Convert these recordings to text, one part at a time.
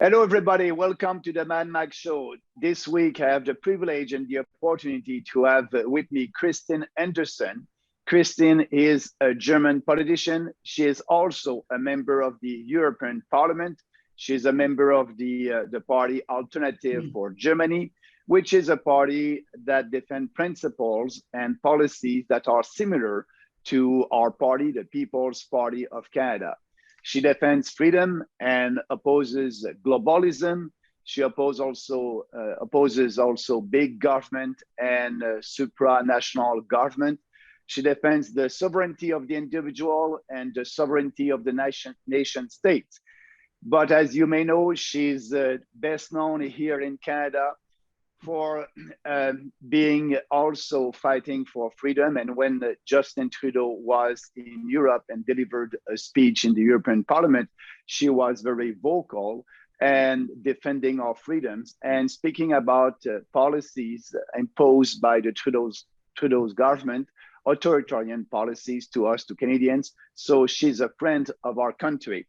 Hello, everybody. Welcome to the Mad Max Show. This week, I have the privilege and the opportunity to have with me Christine Anderson. Christine is a German politician. She is also a member of the European Parliament. She is a member of the party Alternative for Germany, which is a party that defends principles and policies that are similar to our party, the People's Party of Canada. She defends freedom and opposes globalism. She opposes also big government and supranational government. She defends the sovereignty of the individual and the sovereignty of the nation state. But as you may know, she's best known here in Canada for being also fighting for freedom. And when Justin Trudeau was in Europe and delivered a speech in the European Parliament, she was very vocal and defending our freedoms and speaking about policies imposed by the Trudeau's government, authoritarian policies to us, to Canadians. So she's a friend of our country.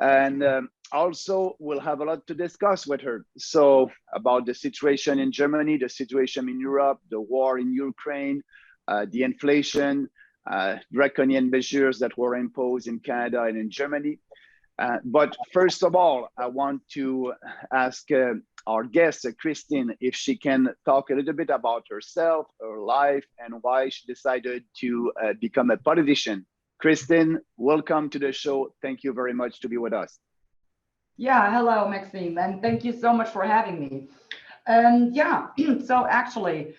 And also, we'll have a lot to discuss with her. So about the situation in Germany, the situation in Europe, the war in Ukraine, the inflation, draconian measures that were imposed in Canada and in Germany. But first of all, I want to ask our guest, Christine, if she can talk a little bit about herself, her life, and why she decided to become a politician. Christine, welcome to the show. Thank you very much to be with us. Yeah, hello, Maxime, and thank you so much for having me. So actually,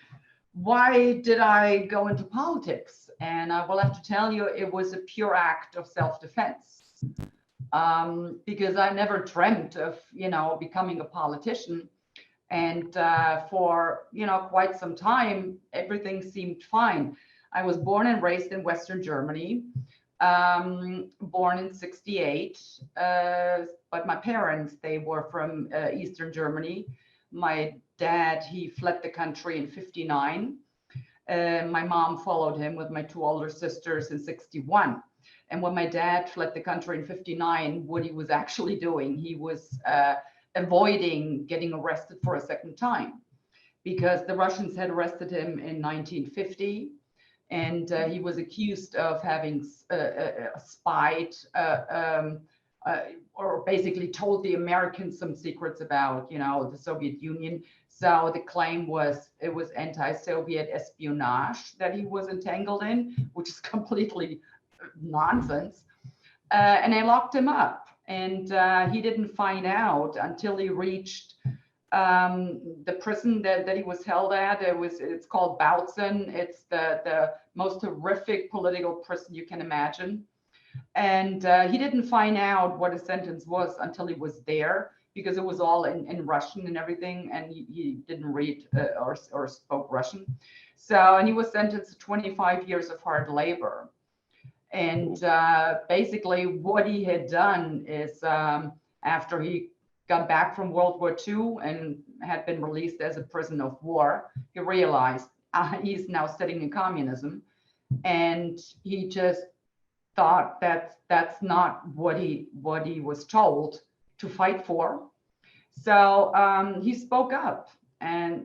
why did I go into politics? And I will have to tell you, it was a pure act of self-defense, because I never dreamt of, becoming a politician. And for, quite some time, everything seemed fine. I was born and raised in Western Germany, born in '68, but my parents, they were from Eastern Germany. My dad, he fled the country in '59. My mom followed him with my two older sisters in '61. And when my dad fled the country in '59, what he was actually doing, he was avoiding getting arrested for a second time, because the Russians had arrested him in 1950. And he was accused of having spied or basically told the Americans some secrets about, the Soviet Union. So the claim was it was anti-Soviet espionage that he was entangled in, which is completely nonsense. And they locked him up, and he didn't find out until he reached the prison that he was held at. It's called Bautzen. It's the most horrific political prison you can imagine. And he didn't find out what his sentence was until he was there, because it was all in Russian and everything, and he didn't read or spoke Russian. So, and he was sentenced to 25 years of hard labor. And basically what he had done is, after he got back from World War II and had been released as a prisoner of war, he realized he's now sitting in communism, and he just thought that that's not what he was told to fight for. So he spoke up, and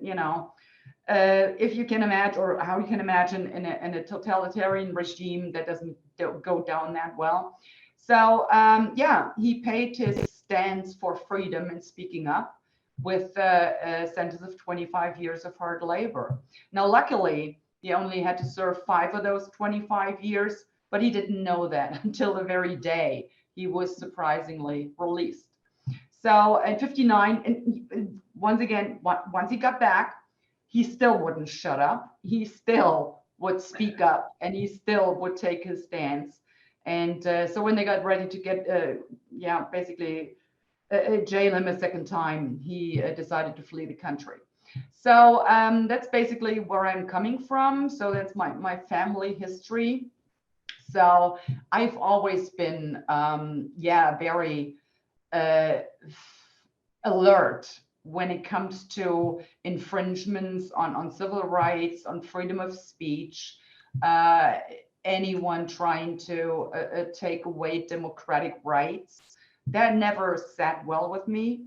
if you can imagine, or how you can imagine in a totalitarian regime, that doesn't go down that well. So he paid his stands for freedom and speaking up with a sentence of 25 years of hard labor. Now, luckily, he only had to serve 5 of those 25 years, but he didn't know that until the very day he was surprisingly released. So in '59, and once again, once he got back, he still wouldn't shut up. He still would speak up, and he still would take his stance. And so when they got ready to get, basically jail him a second time, he decided to flee the country. So that's basically where I'm coming from. So that's my family history. So I've always been, very alert when it comes to infringements on civil rights, on freedom of speech, anyone trying to take away democratic rights. that never sat well with me.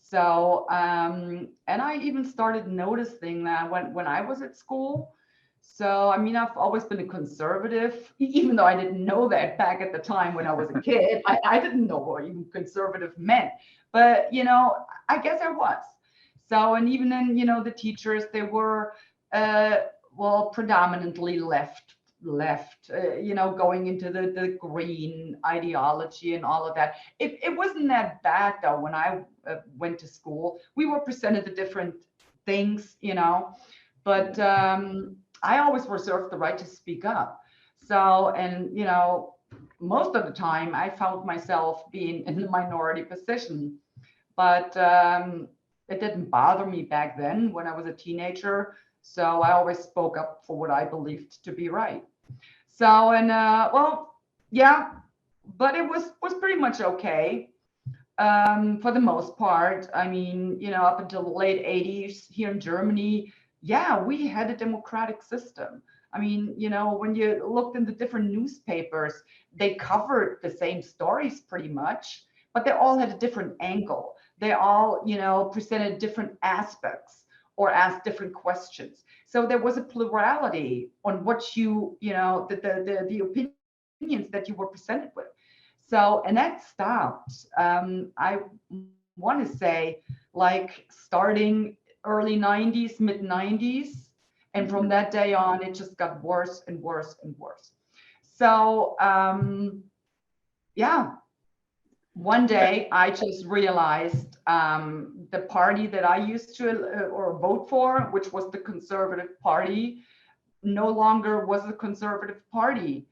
So, and I even started noticing that when I was at school. So, I mean, I've always been a conservative, even though I didn't know that back at the time when I was a kid. I didn't know what even conservative meant, but, you know, I guess I was. So, and even then, you know, the teachers, they were, well, predominantly left, you know, going into the green ideology and all of that. It wasn't that bad, though, when I went to school. We were presented the different things, you know, but I always reserved the right to speak up. So, and, you know, most of the time I found myself being in the minority position, but it didn't bother me back then when I was a teenager. So I always spoke up for what I believed to be right. So, and well, yeah, but it was pretty much okay for the most part. I mean, you know, up until the late 80s here in Germany, yeah, we had a democratic system. I mean, you know, when you looked in the different newspapers, they covered the same stories pretty much, but they all had a different angle. They all, you know, presented different aspects or asked different questions. So there was a plurality on what you know, the opinions that you were presented with. So, and that stopped. I want to say, like, starting early 90s, mid 90s. And from that day on, it just got worse and worse and worse. So, yeah, one day I just realized the party that I used to or vote for, which was the Conservative Party, no longer was the Conservative Party.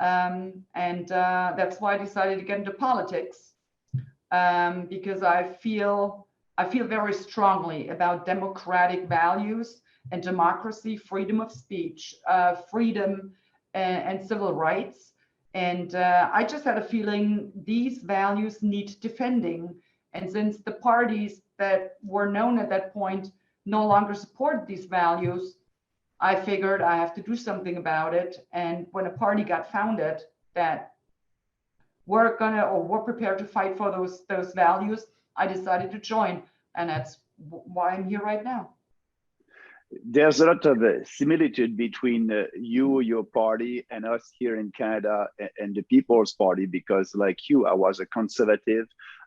And that's why I decided to get into politics, because I feel very strongly about democratic values and democracy, freedom of speech, freedom and civil rights. And I just had a feeling these values need defending. And since the parties that were known at that point no longer support these values, I figured I have to do something about it. And when a party got founded that we're prepared to fight for those values, I decided to join. And that's why I'm here right now. There's a lot of similitude between you, your party, and us here in Canada and the People's Party, because like you, I was a conservative,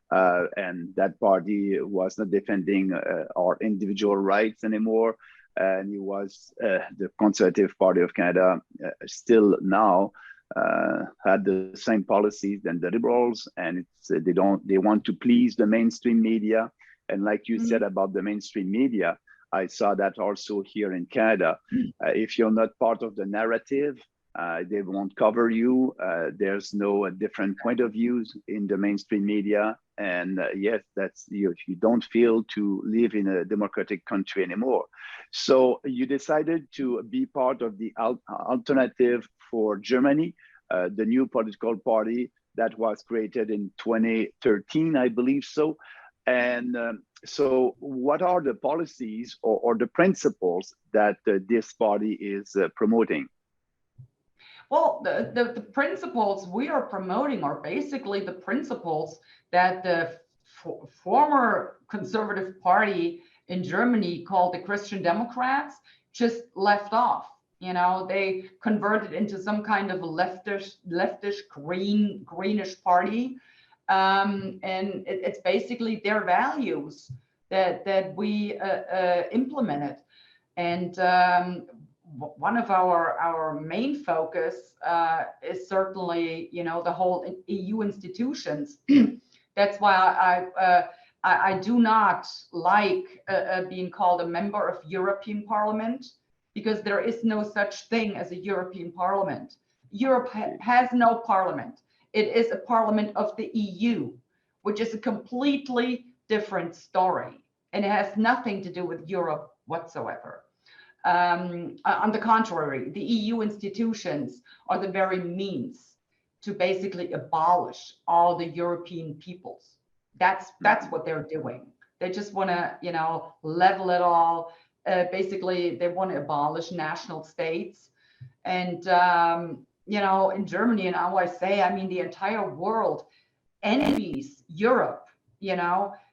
and that party was not defending our individual rights anymore. And it was the Conservative Party of Canada still now had the same policies than the Liberals, and it's they want to please the mainstream media. And like you said about the mainstream media, I saw that also here in Canada. If you're not part of the narrative, they won't cover you. There's no different point of views in the mainstream media. And yes, that's you don't feel to live in a democratic country anymore. So you decided to be part of the Alternative for Germany, the new political party that was created in 2013, I believe so. And so what are the policies or the principles that this party is promoting? Well, the principles we are promoting are basically the principles that the former Conservative Party in Germany, called the Christian Democrats, just left off. You know, they converted into some kind of a leftish greenish party. And it's basically their values that we implemented. And one of our main focus is certainly, you know, the whole EU institutions. That's why I do not like being called a member of European Parliament, because there is no such thing as a European Parliament. Europe has no parliament. It is a parliament of the EU, which is a completely different story. And it has nothing to do with Europe whatsoever. On the contrary, the EU institutions are the very means to basically abolish all the European peoples. That's what they're doing. They just want to, you know, level it all. Basically, they want to abolish national states. And, you know, in Germany, and how I say, I mean, the entire world envies Europe,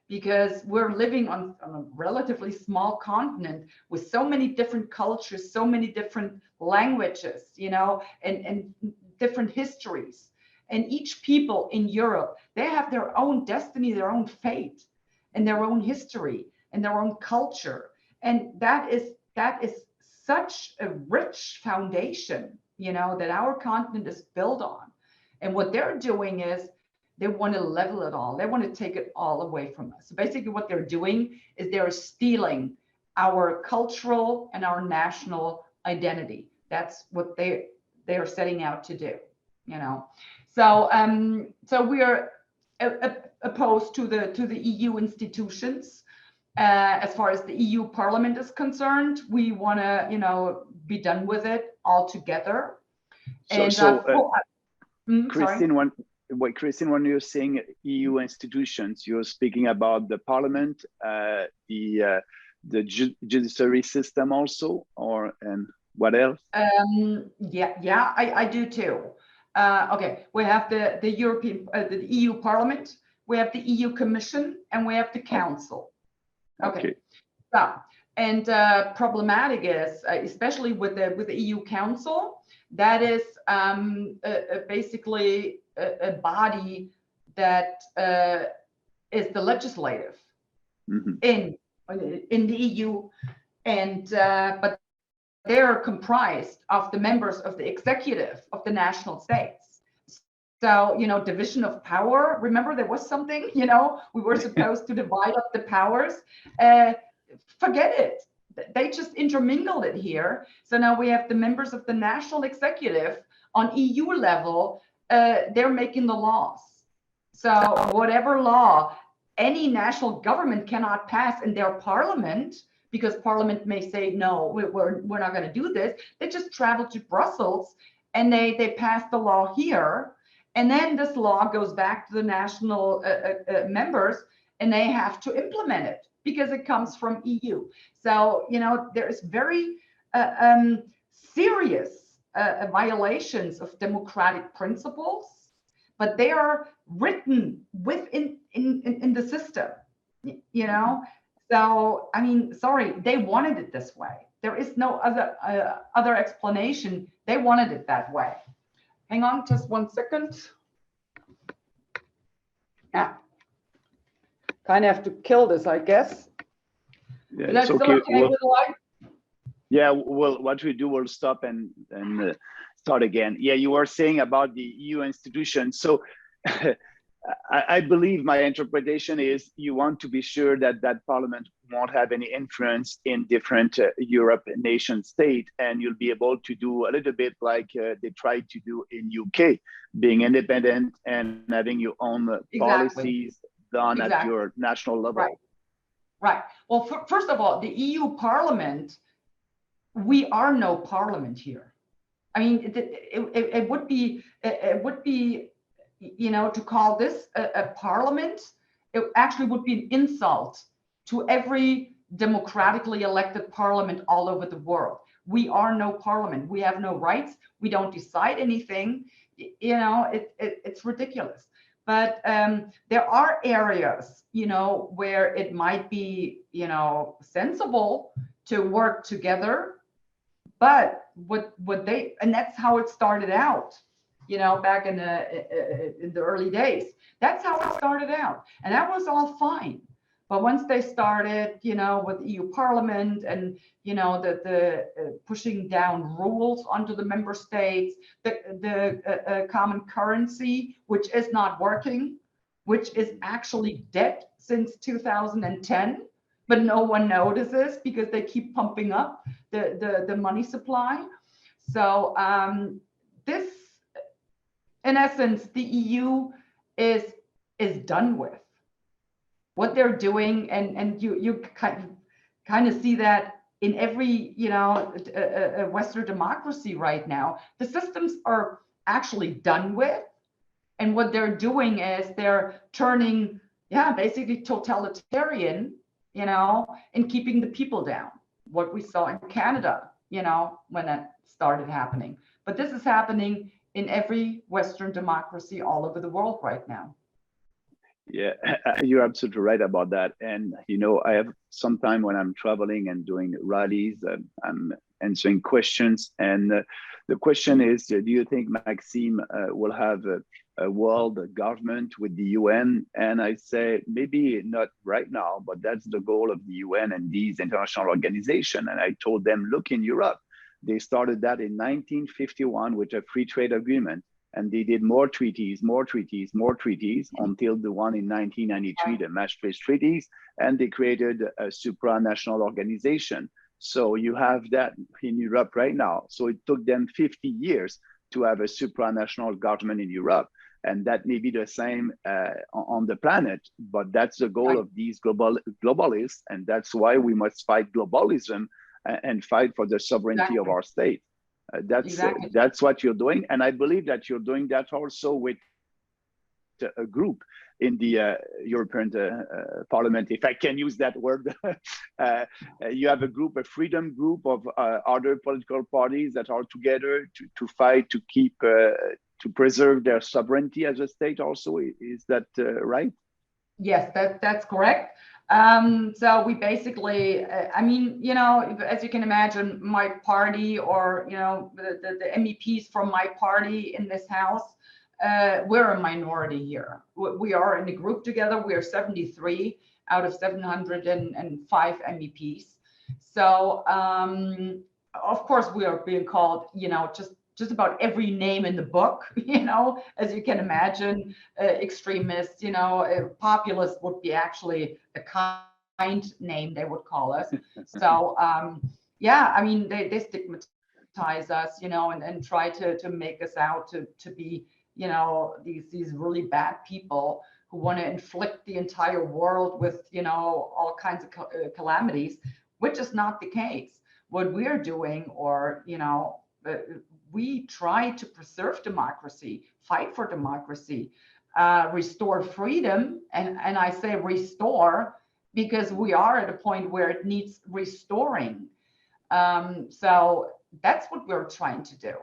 because we're living on a relatively small continent with so many different cultures, so many different languages, and different histories. And each people in Europe, they have their own destiny, their own fate, and their own history, and their own culture. And that is such a rich foundation, that our continent is built on. And what they're doing is they want to level it all. They want to take it all away from us. So basically what they're doing is they're stealing our cultural and our national identity. That's what they are setting out to do, So we are opposed to the EU institutions. As far as the EU Parliament is concerned, we want to, be done with it altogether. Christine, when you're saying EU institutions, you're speaking about the Parliament, the judiciary system also, and what else? I do too. Okay, we have the European, the EU Parliament, we have the EU Commission, and we have the Council. Okay. So, and problematic is, especially with the EU Council, that is basically a body that is the legislative in the EU, and but they are comprised of the members of the executive of the national states. So, division of power. Remember, there was something, we were supposed to divide up the powers. Forget it. They just intermingled it here. So now we have the members of the national executive on EU level. They're making the laws. So whatever law any national government cannot pass in their parliament, because parliament may say, no, we're not going to do this. They just travel to Brussels and they pass the law here. And then this law goes back to the national members, and they have to implement it because it comes from EU. So, there is very serious violations of democratic principles, but they are written within in the system, So, I mean, sorry, they wanted it this way. There is no other explanation. They wanted it that way. Hang on just 1 second. Yeah. Kind of have to kill this, I guess. Yeah, it's okay. Yeah, well, what we do, we'll stop and start again. Yeah, you were saying about the EU institutions. So I believe my interpretation is you want to be sure that parliament won't have any influence in different Europe nation state, and you'll be able to do a little bit like they tried to do in UK, being independent and having your own policies done at your national level. Right. Well, first of all, the EU Parliament, we are no parliament here. I mean, it would be to call this a parliament, it actually would be an insult to every democratically elected parliament all over the world. We are no parliament. We have no rights. We don't decide anything. It's ridiculous. But there are areas, where it might be, sensible to work together. But and that's how it started out. Back in the early days. That's how it started out. And that was all fine. But once they started, with EU Parliament and, the pushing down rules onto the member states, the common currency, which is not working, which is actually dead since 2010, but no one notices because they keep pumping up the money supply. So this, in essence, the EU is done with what they're doing, and you kind of see that in every Western democracy right now. The systems are actually done with, and what they're doing is they're turning basically totalitarian, and keeping the people down. What we saw in Canada, when that started happening. But this is happening in every Western democracy all over the world right now. Yeah, you're absolutely right about that. And, you know, I have some time when I'm traveling and doing rallies, I'm answering questions. And the question is, do you think Maxime will have a world government with the UN? And I say, maybe not right now, but that's the goal of the UN and these international organizations. And I told them, look, in Europe, they started that in 1951 with a free trade agreement. And they did more treaties, more treaties, more treaties until the one in 1993, the Maastricht treaties, and they created a supranational organization. So you have that in Europe right now. So it took them 50 years to have a supranational government in Europe. And that may be the same on the planet, but that's the goal of these globalists. And that's why we must fight globalism and fight for the sovereignty of our state. That's what you're doing, and I believe that you're doing that also with a group in the European Parliament, if I can use that word. You have a group, a freedom group of other political parties that are together to fight to keep to preserve their sovereignty as a state. Also, is that right? Yes, that's correct. So we basically, I mean, you know, as you can imagine, my party or, you know, the MEPs from my party in this house, we're a minority here. We are in a group together. We are 73 out of 705 MEPs. So, of course, we are being called, you know, just about every name in the book, you know, as you can imagine, extremists, you know, populist would be actually a kind name they would call us. So, yeah, I mean, they stigmatize us, you know, and try to make us out to be, you know, these really bad people who want to inflict the entire world with, you know, all kinds of calamities, which is not the case. What we're doing, or, you know, we try to preserve democracy, fight for democracy, restore freedom. And I say restore because we are at a point where it needs restoring. So that's what we're trying to do.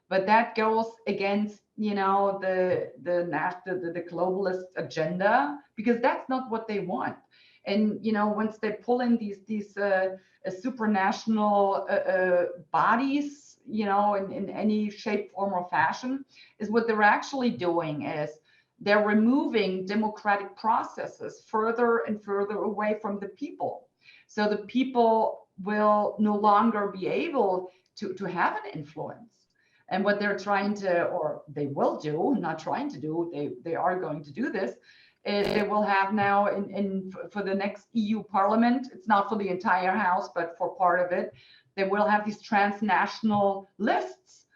But that goes against, you know, the globalist agenda, because that's not what they want. And, you know, once they pull in these supranational bodies, you know, in any shape, form, or fashion, is what they're actually doing is they're removing democratic processes further and further away from the people. So the people will no longer be able to have an influence. And what they're trying to, or they will do, not trying to do, they are going to do this, is they will have now for the next EU Parliament, it's not for the entire house, but for part of it, they will have these transnational lists.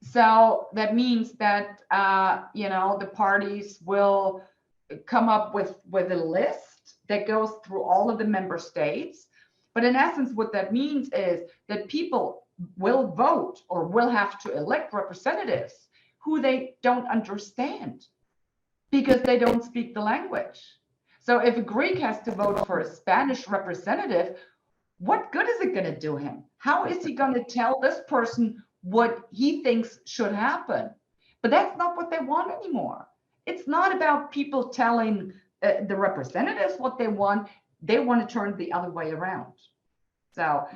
So that means that, you know, the parties will come up with a list that goes through all of the member states. But in essence, what that means is that people will vote or will have to elect representatives who they don't understand because they don't speak the language. So if a Greek has to vote for a Spanish representative, what good is it going to do him? How is he going to tell this person what he thinks should happen? But that's not what they want anymore. It's not about people telling the representatives what they want. They want to turn the other way around. So,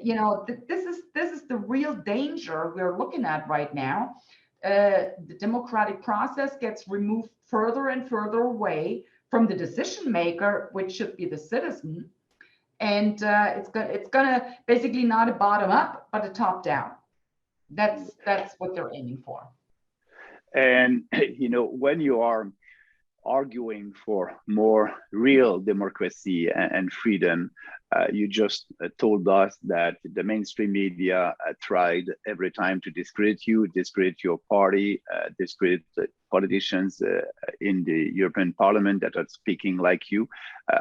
you know, this is the real danger we're looking at right now. The democratic process gets removed further and further away from the decision maker, which should be the citizen. And it's gonna basically not a bottom up, but a top down. That's what they're aiming for. And you know, when you are arguing for more real democracy and freedom, you just told us that the mainstream media tried every time to discredit you, discredit your party, discredit politicians in the European Parliament that are speaking like you.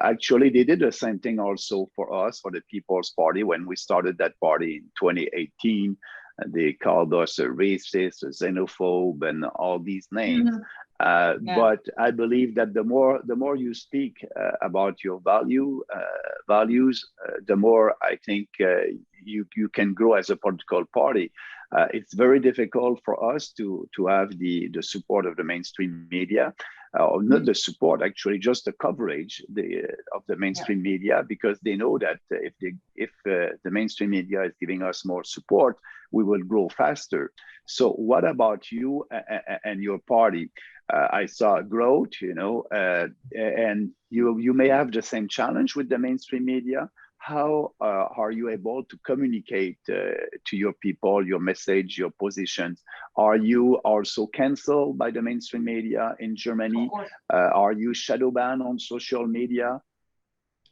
Actually, they did the same thing also for us, for the People's Party, when we started that party in 2018. They called us a racist, a xenophobe, and all these names. Mm-hmm. But I believe that the more you speak about your values, the more I think you can grow as a political party. It's very difficult for us to have the support of the mainstream media. or not the support, actually, just the coverage of the mainstream media, because they know that if the mainstream media is giving us more support, we will grow faster. So what about you and your party? I saw growth, and you may have the same challenge with the mainstream media. How are you able to communicate to your people, your message, your positions? Are you also canceled by the mainstream media in Germany? Are you shadow banned on social media?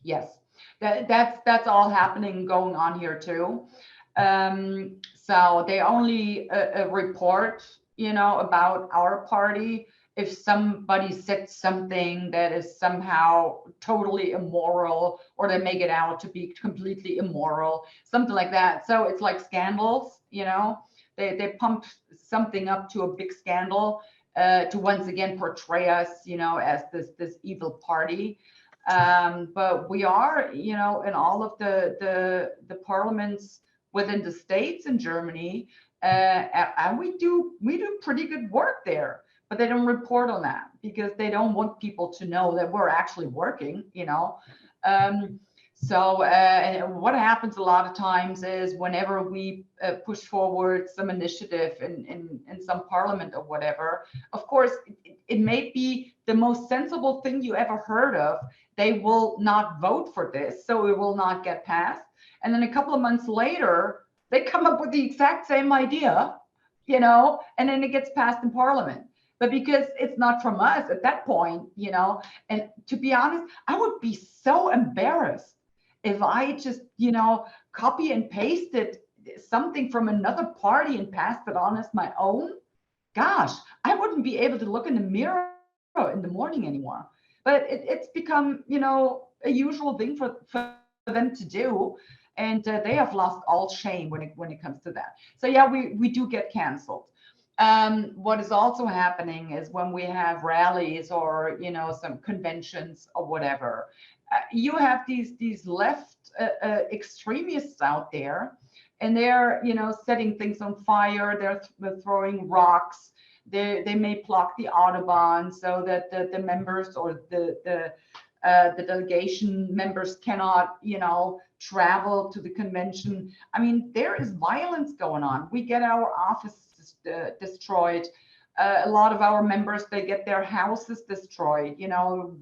Yes, that's all happening, going on here too. So they only report, about our party if somebody said something that is somehow totally immoral, or they make it out to be completely immoral, something like that. So it's like scandals, they pump something up to a big scandal to once again portray us, as this evil party. But we are, in all of the parliaments within the states in Germany, and we do pretty good work there. But they don't report on that because they don't want people to know that we're actually working, So what happens a lot of times is whenever we push forward some initiative in some parliament or whatever, of course, it may be the most sensible thing you ever heard of. They will not vote for this, so it will not get passed. And then a couple of months later, they come up with the exact same idea, and then it gets passed in parliament. But because it's not from us at that point, and to be honest, I would be so embarrassed if I just, copy and pasted something from another party and passed it on as my own. Gosh, I wouldn't be able to look in the mirror in the morning anymore. But it's become, a usual thing for them to do. And they have lost all shame when it comes to that. So yeah, we do get canceled. What is also happening is when we have rallies or some conventions or whatever, you have these left extremists out there, and they're setting things on fire. They're throwing rocks. They may block the Autobahn so that the members or the delegation members cannot travel to the convention. I mean, there is violence going on. We get our offices destroyed. A lot of our members, they get their houses destroyed,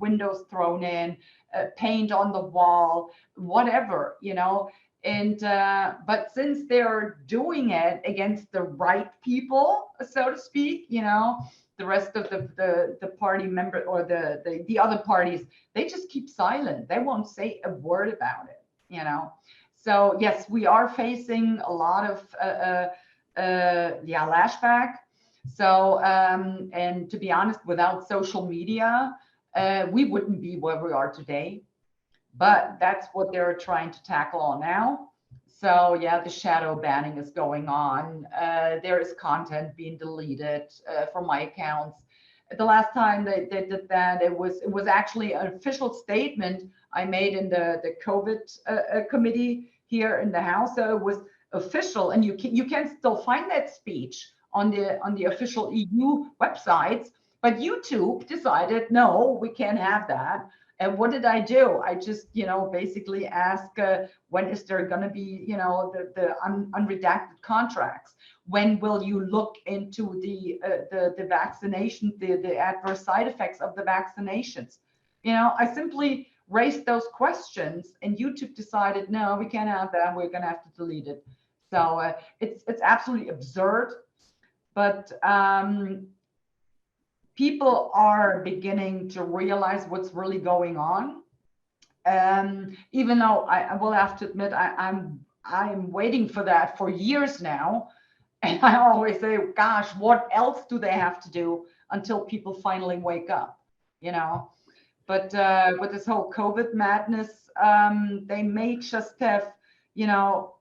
windows thrown in, paint on the wall, whatever, and but since they're doing it against the right people, so to speak, the rest of the party member or the other parties, they just keep silent. They won't say a word about it, So yes, we are facing a lot of lashback. So and to be honest, without social media, we wouldn't be where we are today. But that's what they're trying to tackle on now. So yeah, the shadow banning is going on. There is content being deleted from my accounts. The last time they did that, it was actually an official statement I made in the COVID committee here in the House. So it was official, and you can still find that speech on the official EU websites. But YouTube decided, no, we can't have that. And what did I do? I just, basically ask, when is there going to be, the unredacted contracts? When will you look into the vaccination, the adverse side effects of the vaccinations? I simply raised those questions, and YouTube decided, no, we can't have that. We're going to have to delete it. So it's absolutely absurd. But people are beginning to realize what's really going on. Even though I will have to admit, I'm waiting for that for years now. And I always say, gosh, what else do they have to do until people finally wake up, But with this whole COVID madness, they may just have,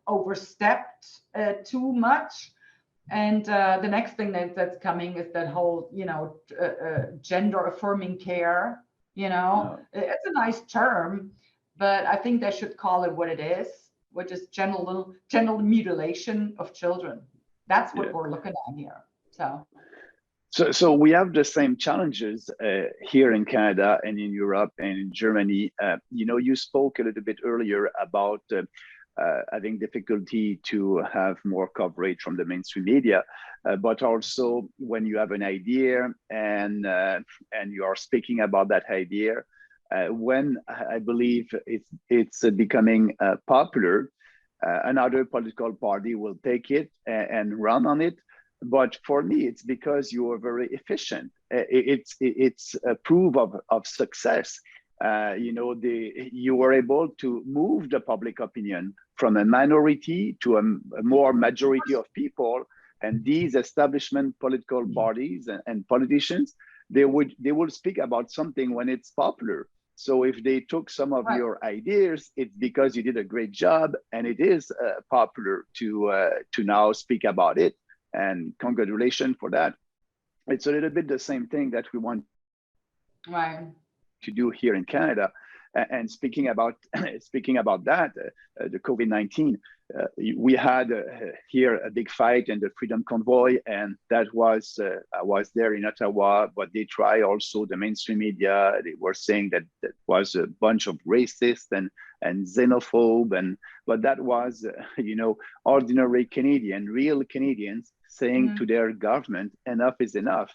overstepped too much. And the next thing that's coming is that whole, gender affirming care. It's a nice term, but I think they should call it what it is, which is genital mutilation of children. That's what we're looking at here. So we have the same challenges here in Canada and in Europe and in Germany. You spoke a little bit earlier about having difficulty to have more coverage from the mainstream media, but also when you have an idea and you are speaking about that idea, when I believe it's becoming popular, another political party will take it and run on it. But for me, it's because you are very efficient. It's a proof of success. You were able to move the public opinion from a minority to a more majority of people. And these establishment political parties and politicians, they will speak about something when it's popular. So if they took some of your ideas, it's because you did a great job, and it is popular to now speak about it. And congratulations for that. It's a little bit the same thing that we want to do here in Canada. And speaking about that, the COVID-19, we had here a big fight in the Freedom Convoy, and that was I was there in Ottawa, but they try also the mainstream media. They were saying that was a bunch of racist and xenophobe, but that was ordinary Canadian, real Canadians saying to their government, enough is enough.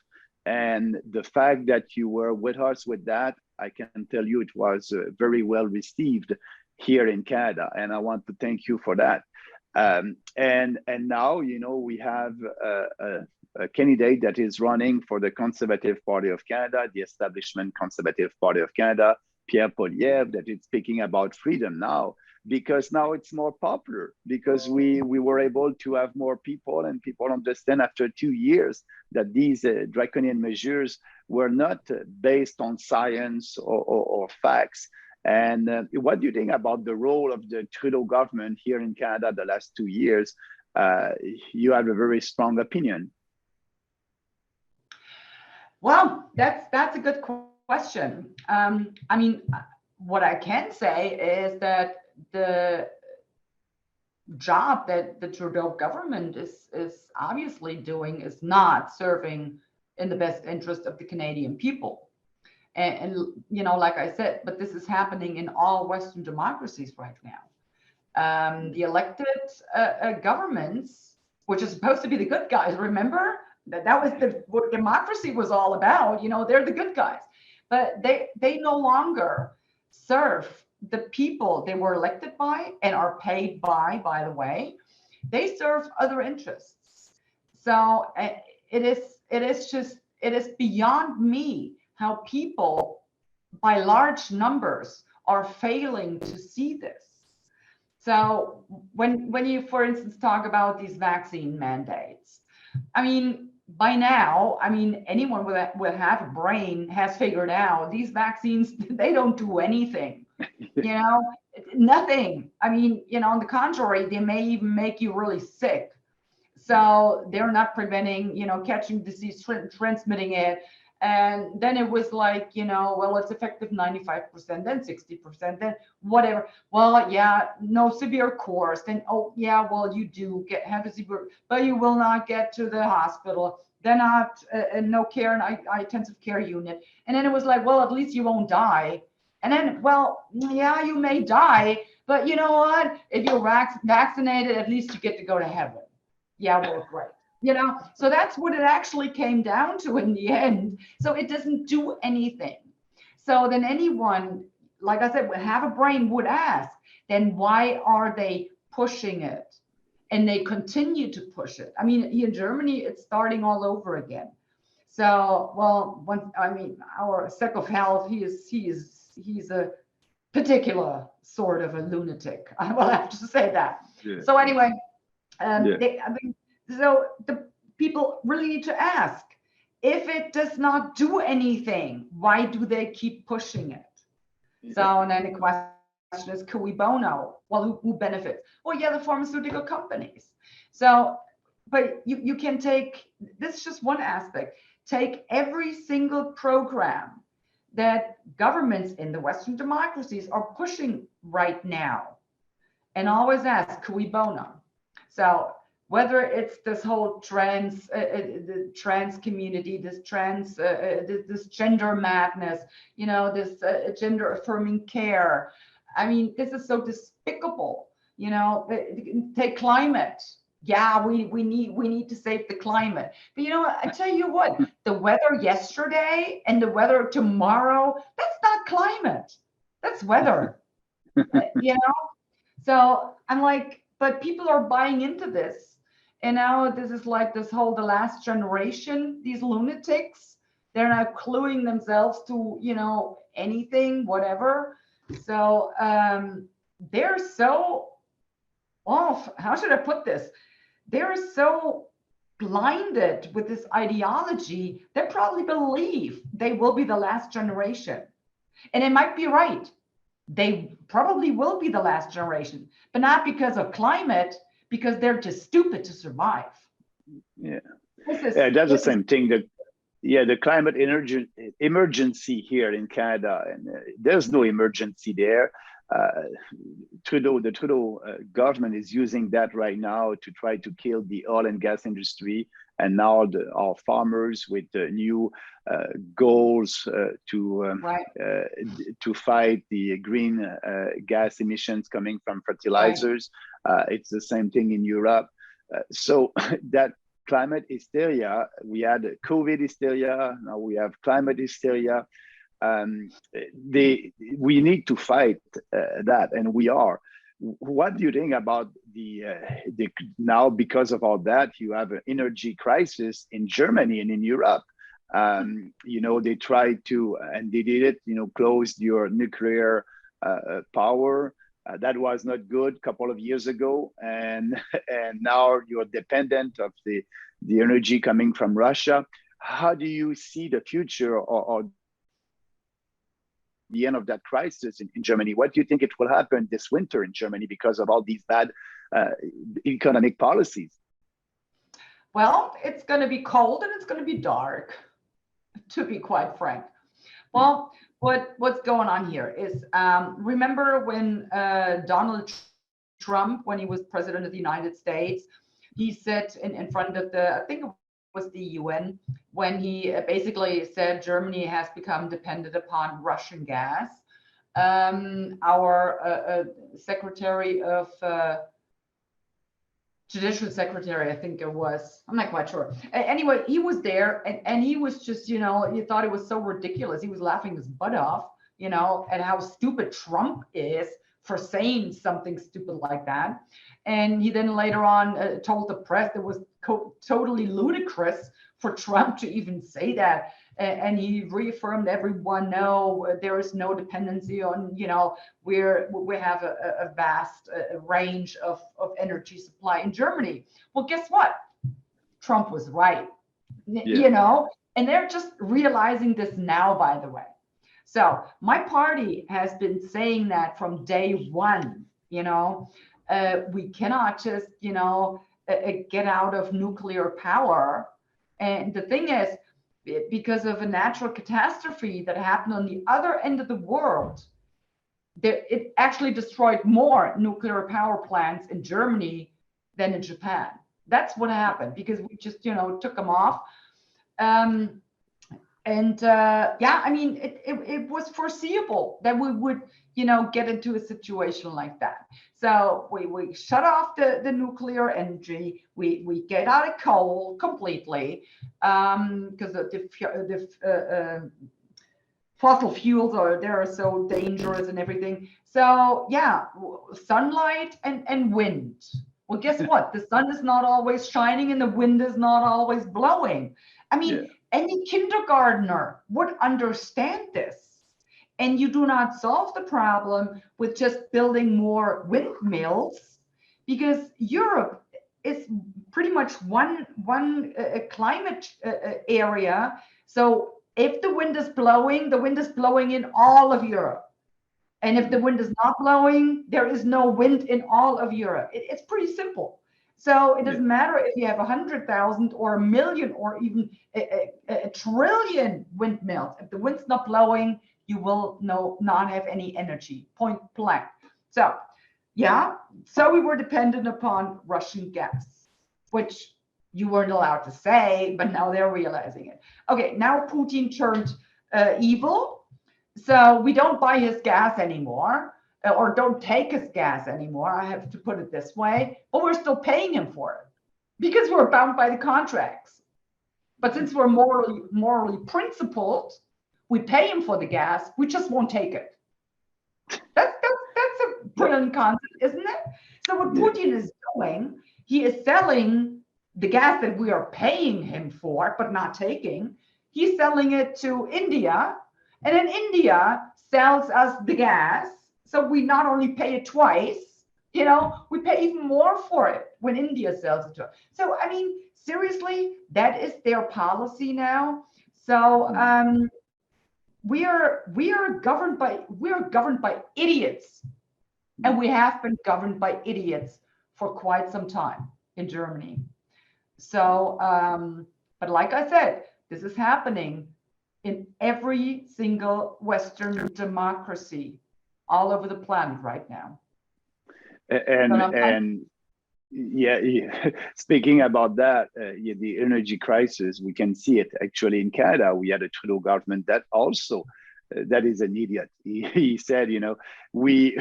And the fact that you were with us with that, I can tell you it was very well received here in Canada. And I want to thank you for that. And now, we have a candidate that is running for the Conservative Party of Canada, the establishment Conservative Party of Canada, Pierre Poilievre, that is speaking about freedom now, because now it's more popular, because we were able to have more people, and people understand after 2 years that these draconian measures were not based on science or facts. And what do you think about the role of the Trudeau government here in Canada the last 2 years? You have a very strong opinion. Well, that's a good question. I mean, what I can say is that the job that the Trudeau government is obviously doing is not serving in the best interest of the Canadian people. And like I said, but this is happening in all Western democracies right now. The elected governments, which is supposed to be the good guys, remember? That was what democracy was all about. They're the good guys. But they no longer serve the people they were elected by and are paid by the way. They serve other interests. So it is beyond me how people by large numbers are failing to see this. So when you, for instance, talk about these vaccine mandates, I mean, by now, anyone with half a brain has figured out these vaccines, they don't do anything, nothing. On the contrary, they may even make you really sick. So they're not preventing, catching disease, transmitting it. And then it was like, well, it's effective 95%, then 60%, then whatever. Well, yeah, no severe course. Then, oh, yeah, well, you do have a severe, but you will not get to the hospital. Then not no care and intensive care unit. And then it was like, well, at least you won't die. And then, well, yeah, you may die, but you know what? If you're vaccinated, at least you get to go to heaven. Yeah, well, great. So that's what it actually came down to in the end. So it doesn't do anything. So then anyone, like I said, would have a brain would ask, then why are they pushing it? And they continue to push it. In Germany, it's starting all over again. So, well, our Sec of Health, he's a particular sort of a lunatic. I will have to say that. Yeah. So anyway, so the people really need to ask, if it does not do anything, why do they keep pushing it? Yeah. So, and then the question is, cui bono? Well, who benefits? Well, yeah, the pharmaceutical companies. So, but you can take, this is just one aspect, take every single program that governments in the Western democracies are pushing right now and always ask, cui bono? So whether it's this whole the trans community, this this gender madness, this gender affirming care. I mean, this is so despicable. Take climate. Yeah, we need to save the climate. But I tell you what, the weather yesterday and the weather tomorrow, that's not climate. That's weather. So I'm like, but people are buying into this. And now this is like the last generation, these lunatics, they're now gluing themselves to, anything, whatever. So they're so off. How should I put this? They're so blinded with this ideology, they probably believe they will be the last generation. And it might be right. They probably will be the last generation, but not because of climate, because they're just stupid to survive. Yeah, that's the same thing. The climate emergency here in Canada, and there's no emergency there. The Trudeau government is using that right now to try to kill the oil and gas industry, and now our farmers with new goals to fight the green gas emissions coming from fertilizers. Right. It's the same thing in Europe. So that climate hysteria, we had COVID hysteria, now we have climate hysteria. We need to fight that, and we are. What do you think about the now, because of all that, you have an energy crisis in Germany and in Europe? They tried to, and they did it, close your nuclear power. That was not good a couple of years ago, and now you're dependent of the energy coming from Russia. How do you see the future or the end of that crisis in Germany? What do you think it will happen this winter in Germany because of all these bad economic policies? Well, it's going to be cold and it's going to be dark, to be quite frank. Well, what's going on here is, remember when Donald Trump, when he was president of the United States, he said in front of I think it was the UN, when he basically said Germany has become dependent upon Russian gas. Our Secretary of Judicial Secretary, I think it was, I'm not quite sure. Anyway, he was there and he was just, he thought it was so ridiculous. He was laughing his butt off, at how stupid Trump is for saying something stupid like that. And he then later on told the press it was totally ludicrous for Trump to even say that. And he reaffirmed everyone, no, there is no dependency on, we have a vast range of energy supply in Germany. Well, guess what? Trump was right, and they're just realizing this now, by the way. So my party has been saying that from day one, we cannot just, get out of nuclear power. And the thing is, because of a natural catastrophe that happened on the other end of the world, it actually destroyed more nuclear power plants in Germany than in Japan. That's what happened, because we just, took them off. It was foreseeable that we would, get into a situation like that. So we shut off the nuclear energy. We get out of coal completely, because the fossil fuels they're so dangerous and everything. So yeah, sunlight and wind. Well, guess what? The sun is not always shining and the wind is not always blowing. I mean, any kindergartner would understand this. And you do not solve the problem with just building more windmills, because Europe is pretty much one climate area. So if the wind is blowing in all of Europe. And if the wind is not blowing, there is no wind in all of Europe. It's pretty simple. So it doesn't matter if you have 100,000 or a million or even a trillion windmills. If the wind's not blowing, you will not have any energy, point blank. So, so we were dependent upon Russian gas. which you weren't allowed to say, but now they're realizing it. Okay, now Putin turned evil. So we don't buy his gas anymore, or don't take his gas anymore. I have to put it this way, but we're still paying him for it because we're bound by the contracts. But since we're morally principled, we pay him for the gas. We just won't take it. That's a brilliant concept, isn't it? So what Putin is doing, he is selling the gas that we are paying him for, but not taking. He's selling it to India, and then India sells us the gas. So we not only pay it twice, we pay even more for it when India sells it to us. So, I mean, seriously, that is their policy now. So we are governed by idiots, and we have been governed by idiots for quite some time in Germany. So, but like I said, this is happening in every single Western democracy all over the planet right now. And speaking about that, the energy crisis, we can see it actually in Canada. We had a Trudeau government that also, that is an idiot. He said, we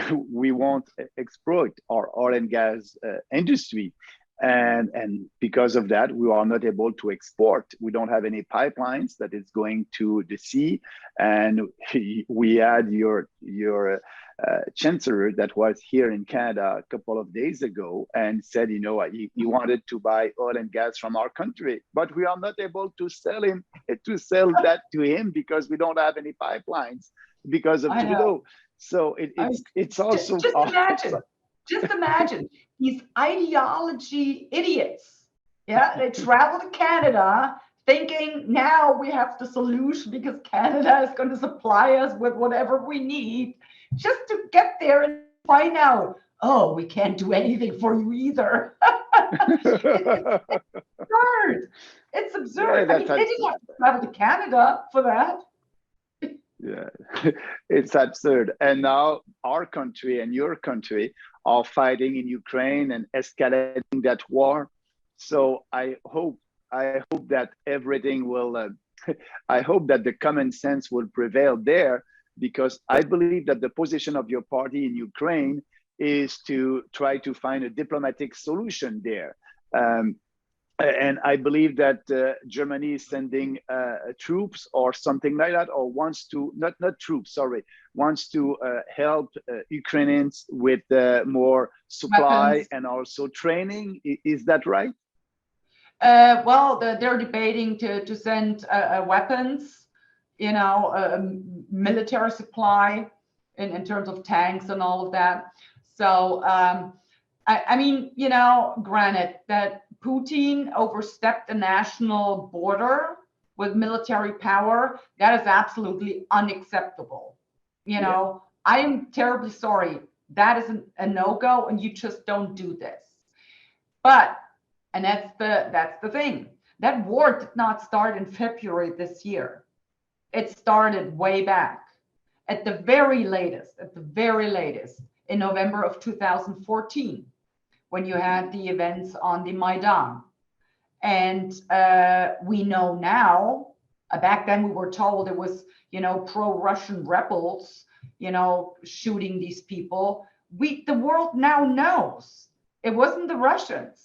won't exploit our oil and gas industry. And because of that, we are not able to export. We don't have any pipelines that is going to the sea. And we had your chancellor that was here in Canada a couple of days ago and said, he wanted to buy oil and gas from our country, but we are not able to sell that to him because we don't have any pipelines because of Trudeau. So it's also just imagine these ideology idiots. Yeah, they travel to Canada thinking now we have the solution because Canada is going to supply us with whatever we need, just to get there and find out, oh, we can't do anything for you either. It's absurd. Yeah, I mean, they didn't have to travel to Canada for that. Yeah, it's absurd. And now our country and your country are fighting in Ukraine and escalating that war. So I hope that everything will, I hope that the common sense will prevail there, because I believe that the position of your party in Ukraine is to try to find a diplomatic solution there. And I believe that Germany is sending troops or something like that, or wants to, not troops, sorry, wants to help Ukrainians with more supply Weapons. and also training. Is that right? Well, they're debating to send weapons, military supply in terms of tanks and all of that. So, I mean, granted that Putin overstepped the national border with military power, that is absolutely unacceptable. I am terribly sorry. That is a no-go, and you just don't do this. But, and that's the thing. That war did not start in February this year. It started way back. At the very latest, in November of 2014. When you had the events on the Maidan. And we know now, back then we were told it was, pro-Russian rebels, shooting these people. The world now knows it wasn't the Russians.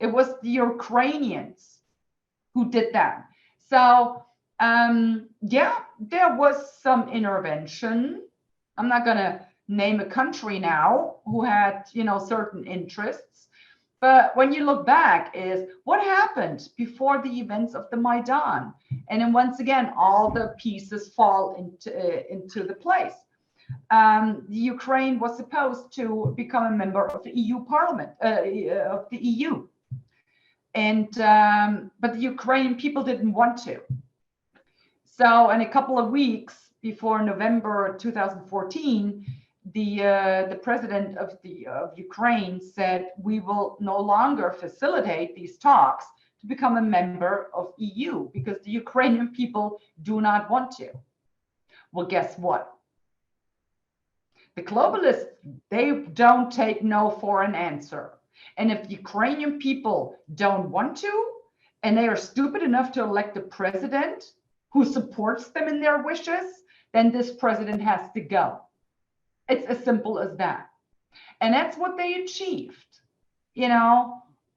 It was the Ukrainians who did that. So, there was some intervention. I'm not going to name a country now who had, certain interests. But when you look back, is what happened before the events of the Maidan? And then once again, all the pieces fall into the place. The Ukraine was supposed to become a member of the EU Parliament, of the EU. And but the Ukrainian people didn't want to. So in a couple of weeks before November 2014, the president of Ukraine said, we will no longer facilitate these talks to become a member of EU because the Ukrainian people do not want to. Well, guess what? The globalists, they don't take no for an answer. And if Ukrainian people don't want to, and they are stupid enough to elect a president who supports them in their wishes, then this president has to go. It's as simple as that. And that's what they achieved,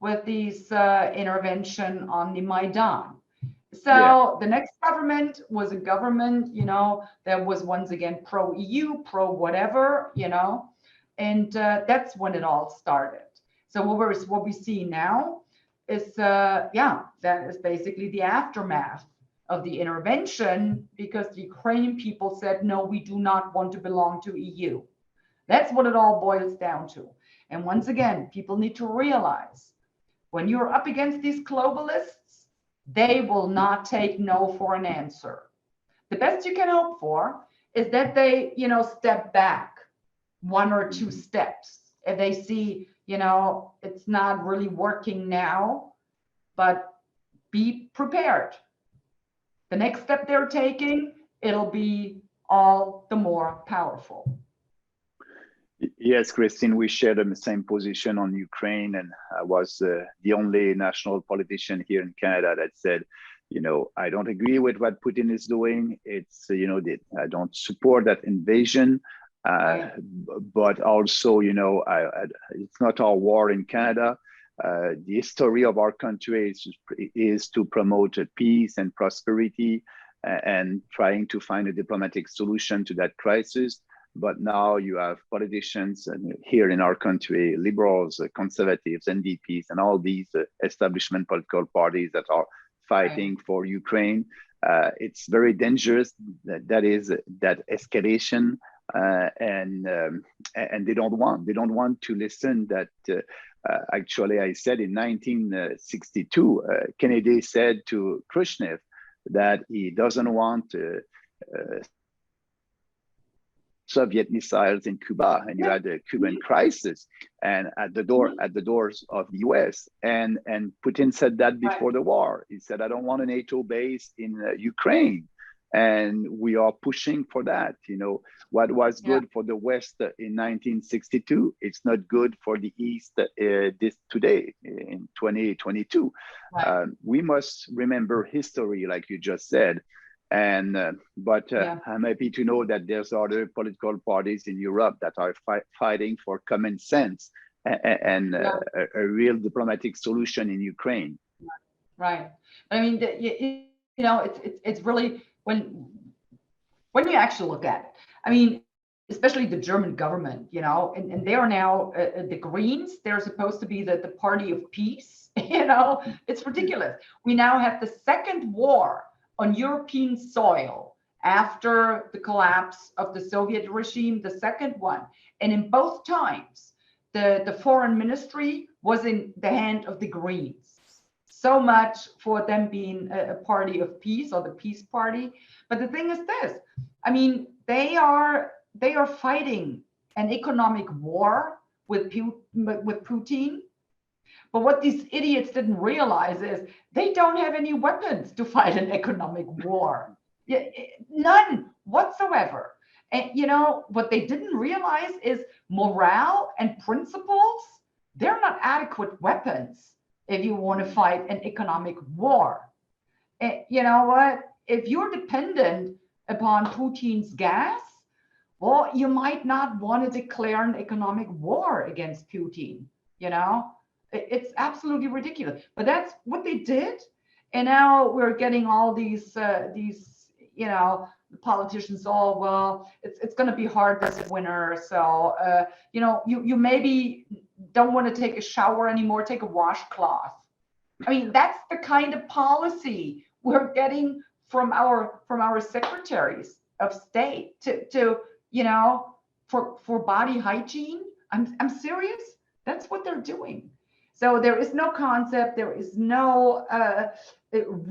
with these intervention on the Maidan. So the next government was a government, that was once again pro-EU, pro-whatever, and that's when it all started. So what we see now is, that is basically the aftermath of the intervention, because the Ukrainian people said, no, we do not want to belong to EU. That's what it all boils down to. And once again, people need to realize, when you're up against these globalists, they will not take no for an answer. The best you can hope for is that they, step back 1 or 2 steps. If they see, it's not really working now, but be prepared. The next step they're taking, it'll be all the more powerful. Yes, Christine, we share the same position on Ukraine, and I was the only national politician here in Canada that said, I don't agree with what Putin is doing. It's, I don't support that invasion, but also, it's not our war in Canada. The history of our country is to promote peace and prosperity and trying to find a diplomatic solution to that crisis. But now you have politicians here in our country, liberals, conservatives, NDPs, and all these establishment political parties that are fighting for Ukraine. It's very dangerous. That escalation, and they don't want to listen. That actually, I said in 1962, Kennedy said to Khrushchev that he doesn't want Soviet missiles in Cuba, and you had the Cuban crisis, and at the doors of the U.S. And Putin said that before the war. He said, "I don't want a NATO base in Ukraine," and we are pushing for that. What was good for the West in 1962, it's not good for the East today in 2022. We must remember history, like you just said. But I'm happy to know that there's other political parties in Europe that are fighting for common sense and a real diplomatic solution in Ukraine. Right. I mean, it's really, when you actually look at it, I mean, especially the German government, and they are now the Greens. They're supposed to be the party of peace. It's ridiculous. We now have the second war on European soil after the collapse of the Soviet regime, the second one. And in both times, the foreign ministry was in the hand of the Greens. So much for them being a party of peace, or the peace party. But the thing is this, I mean, they are fighting an economic war with Putin. But what these idiots didn't realize is they don't have any weapons to fight an economic war. None whatsoever. And what they didn't realize is morale and principles, they're not adequate weapons if you want to fight an economic war. And you know what? If you're dependent upon Putin's gas, well, you might not want to declare an economic war against Putin, It's absolutely ridiculous, but that's what they did. And now we're getting all these politicians, it's going to be hard this winter. So, you maybe don't want to take a shower anymore, take a washcloth. I mean, that's the kind of policy we're getting from our secretaries of state to for body hygiene. I'm serious. That's what they're doing. So there is no concept, there is no